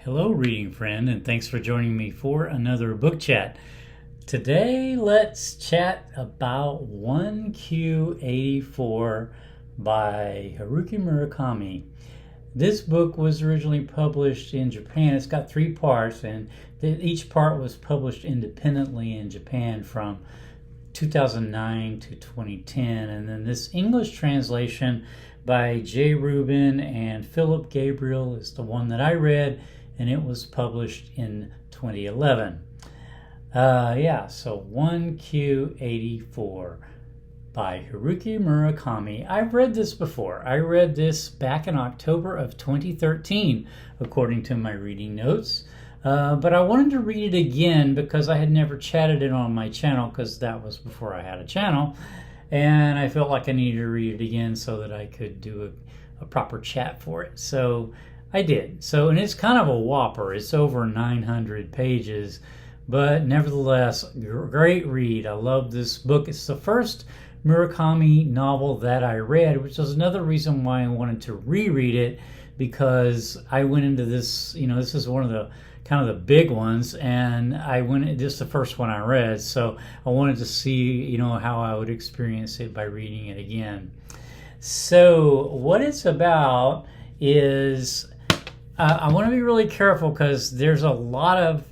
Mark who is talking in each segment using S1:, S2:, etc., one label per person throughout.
S1: Hello, reading friend, and thanks for joining me for another book chat. Today, let's chat about 1Q84 by Haruki Murkami. This book was originally published in Japan. It's got 3 parts, and each part was published independently in Japan from 2009 to 2010. And then this English translation by Rubin and Philip Gabriel is the one that I read, and it was published in 2011. So 1Q84 by Haruki Murakami. I've read this before. I read this back in October of 2013, according to my reading notes. But I wanted to read it again because I had never chatted it on my channel, because that was before I had a channel. And I felt like I needed to read it again so that I could do a proper chat for it. So I did. And it's kind of a whopper. It's over 900 pages, but nevertheless, great read. I love this book. It's the first Murakami novel that I read, which is another reason why I wanted to reread it, because I went into this, this is one of the kind of the big ones, and this is the first one I read, so I wanted to see, how I would experience it by reading it again. So what it's about is, I want to be really careful because there's a lot of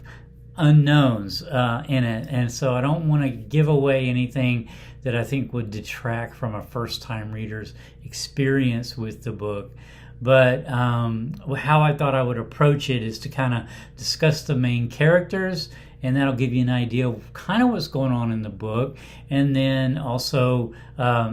S1: unknowns in it, and so I don't want to give away anything that I think would detract from a first-time reader's experience with the book. But how I thought I would approach it is to kind of discuss the main characters, and that'll give you an idea of kind of what's going on in the book, and then also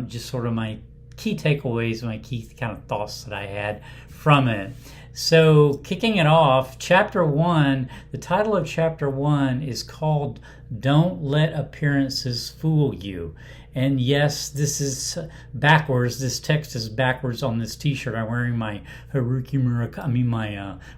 S1: just sort of my key takeaways, my key kind of thoughts that I had from it. So kicking it off, Chapter 1, the title of Chapter 1 is called Don't Let Appearances Fool You. And yes, this is backwards. This text is backwards on this t-shirt. I'm wearing my Haruki Murakami, my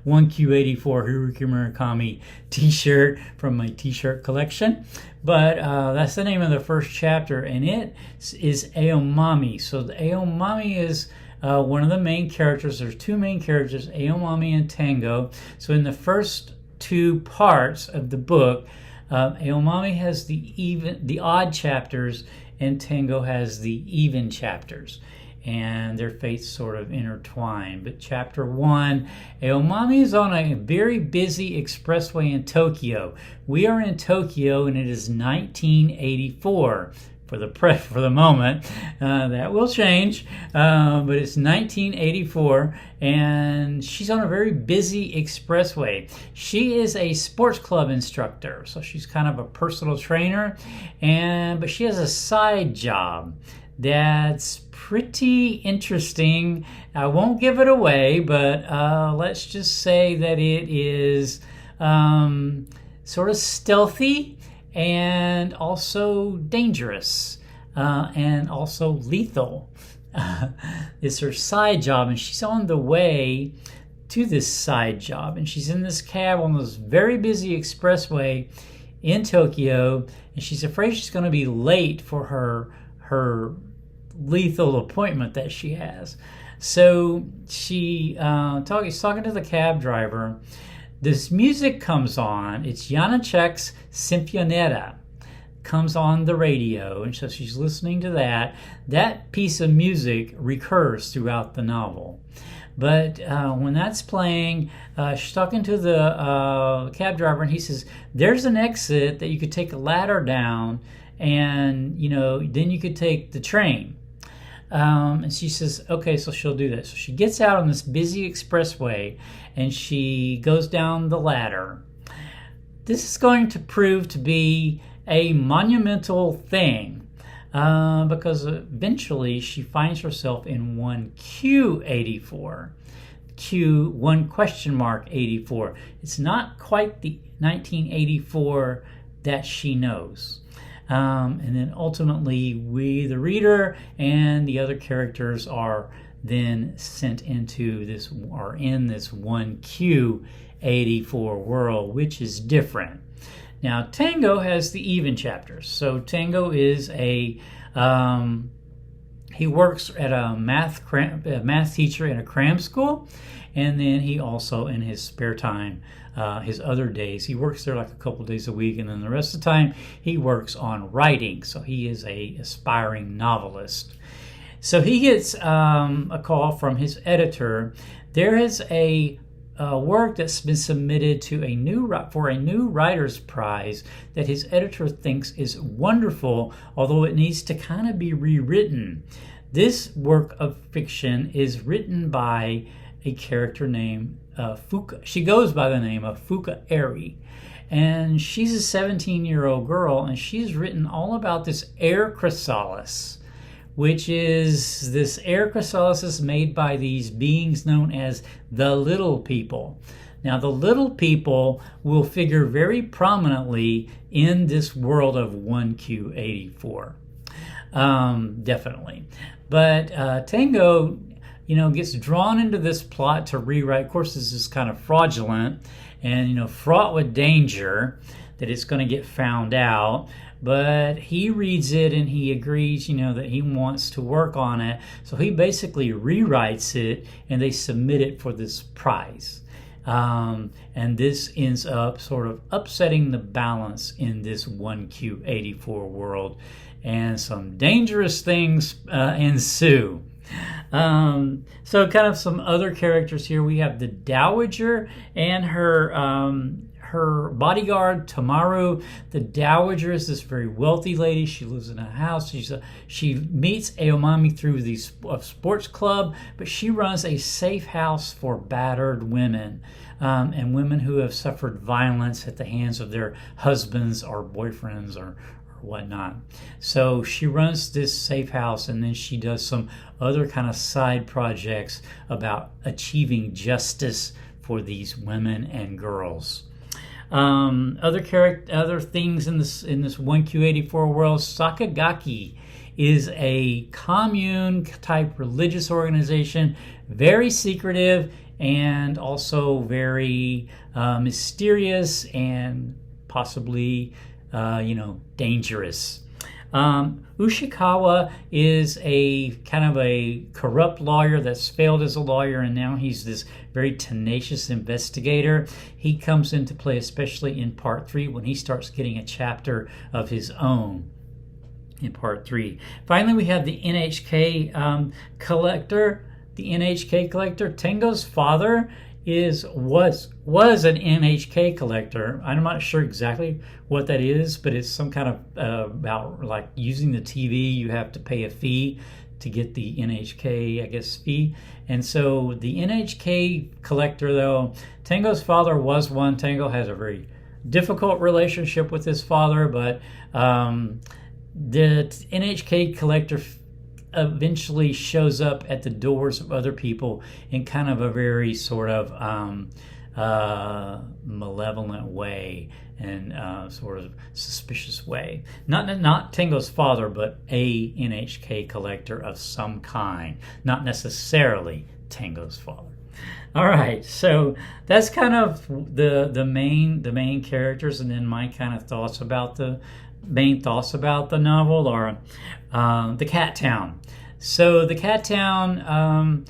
S1: 1Q84 Haruki Murakami t-shirt from my t-shirt collection. But that's the name of the first chapter, and it is Hey Omami. So the Hey Omami is one of the main characters. There's 2 main characters, Hey Omami and Tango. So in the first 2 parts of the book, Hey Omami has the odd chapters, and Tango has the even chapters, and their fates sort of intertwine. But Chapter 1, Hey Omami is on a very busy expressway in Tokyo. We are in Tokyo, and it is 1984. For the moment, that will change, but it's 1984, and she's on a very busy expressway. She is a sports club instructor, so she's kind of a personal trainer, but she has a side job that's pretty interesting. I won't give it away, but let's just say that it is sort of stealthy, and also dangerous, and also lethal. It's her side job, and she's on the way to this side job, and she's in this cab on this very busy expressway in Tokyo, and she's afraid she's going to be late for her lethal appointment that she has. So she's talking to the cab driver. This music comes on. It's Janacek's Sinfonietta. Comes on the radio, and so she's listening to that. That piece of music recurs throughout the novel. But when that's playing, she's talking to the cab driver, and he says, there's an exit that you could take a ladder down, and then you could take the train. And she says, okay, so she'll do that. So she gets out on this busy expressway, and she goes down the ladder. This is going to prove to be a monumental thing, because eventually she finds herself in 1Q84. Q1?84. It's not quite the 1984 that she knows. And then ultimately, we, the reader, and the other characters are then sent into this, or in this 1Q84 world, which is different. Now, Tango has the even chapters. So Tango is he works at a math teacher in a cram school, And then he also, in his spare time, his other days, he works there like a couple days a week, and then the rest of the time he works on writing. So he is a aspiring novelist. So he gets a call from his editor. There is a work that's been submitted to for a new writer's prize that his editor thinks is wonderful, although it needs to kind of be rewritten. This work of fiction is written by a character named Fuka. She goes by the name of Fuka Eri. And she's a 17-year-old girl, and she's written all about this air chrysalis, which is this air chrysalis made by these beings known as the little people. Now, the little people will figure very prominently in this world of 1Q84. Definitely. But Tango, gets drawn into this plot to rewrite. Of course, this is kind of fraudulent and, fraught with danger that it's going to get found out. But he reads it and he agrees, that he wants to work on it. So he basically rewrites it and they submit it for this prize. And this ends up sort of upsetting the balance in this 1Q84 world. And some dangerous things ensue. So kind of some other characters here. We have the Dowager and her bodyguard, Tamaru. The Dowager is this very wealthy lady. She lives in a house. She meets Hey Omami through the sports club, but she runs a safe house for battered women and women who have suffered violence at the hands of their husbands or boyfriends or whatnot. So she runs this safe house, and then she does some other kind of side projects about achieving justice for these women and girls. Other things in this 1Q84 world. Sakagaki is a commune type religious organization, very secretive and also very mysterious and possibly dangerous. Ushikawa is a kind of a corrupt lawyer that's failed as a lawyer, and now he's this very tenacious investigator. He comes into play especially in part 3 when he starts getting a chapter of his own in part 3. Finally, we have the NHK collector. The NHK collector, Tango's father, was an NHK collector. I'm not sure exactly what that is, but it's some kind of about like using the TV. You have to pay a fee to get the NHK, I guess, fee. And so the NHK collector, though, Tango's father was one. Tango has a very difficult relationship with his father, but the NHK collector eventually shows up at the doors of other people in kind of a very sort of malevolent way and sort of suspicious way. Not Tango's father, but a NHK collector of some kind. Not necessarily Tango's father. All right, so that's kind of the main characters, and then my kind of thoughts about the novel are the Cat Town. So the Cat Town,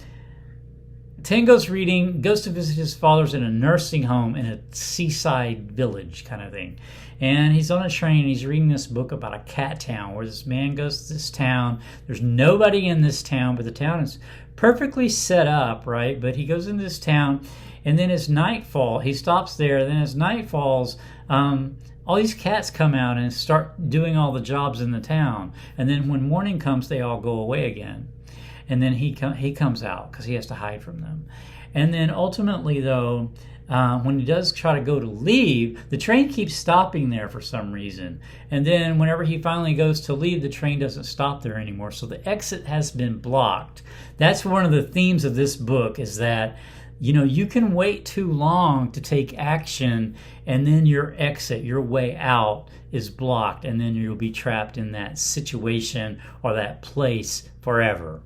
S1: Tango's reading, goes to visit his father's in a nursing home in a seaside village kind of thing. And he's on a train, and he's reading this book about a cat town where this man goes to this town. There's nobody in this town, but the town is perfectly set up, right? But he goes into this town, and then as nightfall, he stops there. Then as night falls, all these cats come out and start doing all the jobs in the town. And then when morning comes, they all go away again. And then he comes out because he has to hide from them. And then ultimately, though, when he does try to go to leave, the train keeps stopping there for some reason. And then whenever he finally goes to leave, the train doesn't stop there anymore. So the exit has been blocked. That's one of the themes of this book, is that you can wait too long to take action, and then your exit, your way out, is blocked, and then you'll be trapped in that situation or that place forever.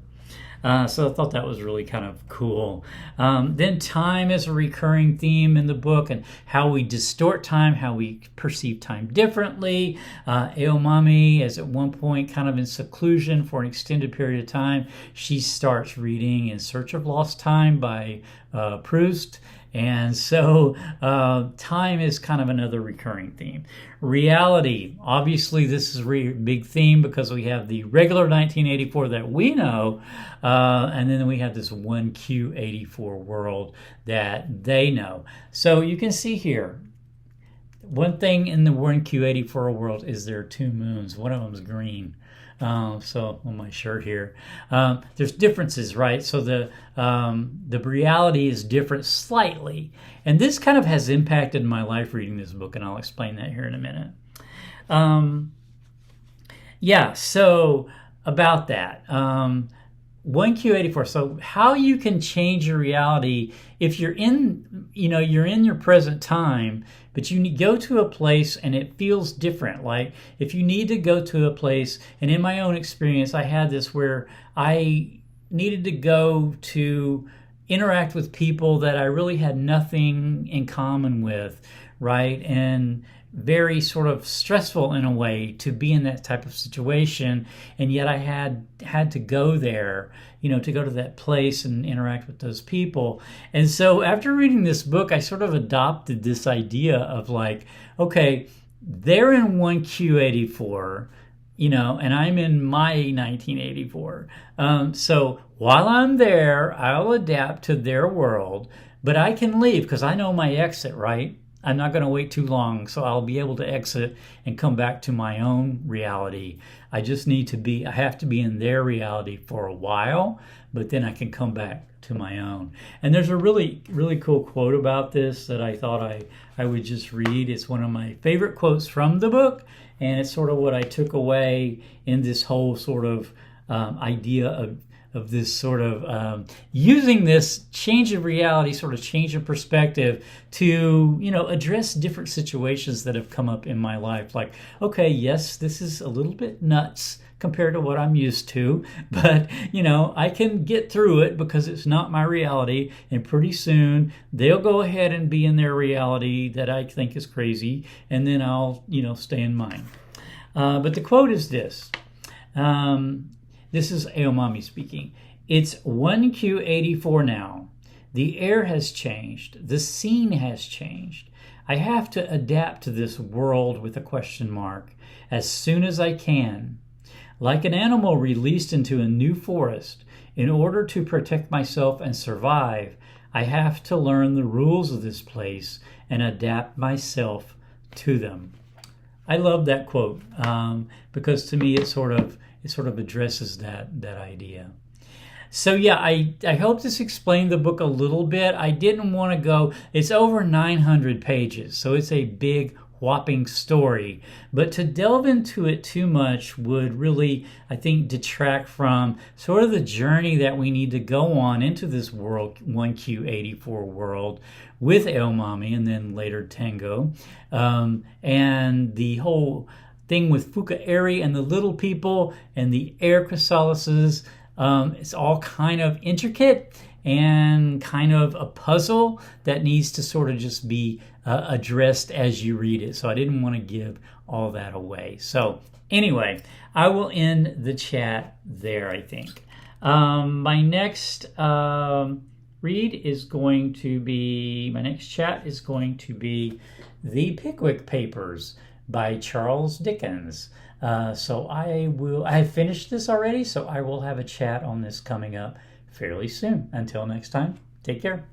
S1: So I thought that was really kind of cool. Then time is a recurring theme in the book, and how we distort time, how we perceive time differently. Hey Omami is at one point kind of in seclusion for an extended period of time. She starts reading In Search of Lost Time by Proust. And so time is kind of another recurring theme. Reality, obviously this is a big theme because we have the regular 1984 that we know, and then we have this 1Q84 world that they know. So you can see here, one thing in the 1Q84 world is there are two moons. One of them is green. So on my shirt here, there's differences, right? So the reality is different slightly, and this kind of has impacted my life reading this book, and I'll explain that here in a minute. So about that, 1Q84. So how you can change your reality if you're in your present time, but you go to a place and it feels different. Like if you need to go to a place, and in my own experience, I had this where I needed to go to interact with people that I really had nothing in common with, right? And very sort of stressful in a way to be in that type of situation, and yet I had to go there, to go to that place and interact with those people. And so after reading this book, I sort of adopted this idea of like, okay, they're in 1Q84, and I'm in my 1984. So while I'm there, I'll adapt to their world, but I can leave because I know my exit, right? I'm not going to wait too long, so I'll be able to exit and come back to my own reality. I have to be in their reality for a while, but then I can come back to my own. And there's a really, really cool quote about this that I thought I would just read. It's one of my favorite quotes from the book, and it's sort of what I took away in this whole sort of idea of this sort of using this change of reality, sort of change of perspective to, address different situations that have come up in my life. Like, okay, yes, this is a little bit nuts compared to what I'm used to, but, I can get through it because it's not my reality. And pretty soon they'll go ahead and be in their reality that I think is crazy. And then I'll, stay in mine. But the quote is this. This is Hey Omami speaking. It's 1Q84 now. The air has changed. The scene has changed. I have to adapt to this world with a question mark as soon as I can. Like an animal released into a new forest, in order to protect myself and survive, I have to learn the rules of this place and adapt myself to them. I love that quote because to me it sort of addresses that idea. So yeah, I hope this explained the book a little bit. I didn't want to go, it's over 900 pages, so it's a big whopping story. But to delve into it too much would really, I think, detract from sort of the journey that we need to go on into this world, 1Q84 world, with Hey Omami and then later Tango. And the whole thing with Fukaeri and the little people and the air chrysalises, it's all kind of intricate and kind of a puzzle that needs to sort of just be addressed as you read it. So I didn't want to give all that away. So anyway, I will end the chat there, I think. My next read is going to be, my next chat is going to be The Pickwick Papers by Charles Dickens. So I have finished this already, so I will have a chat on this coming up fairly soon. Until next time, take care.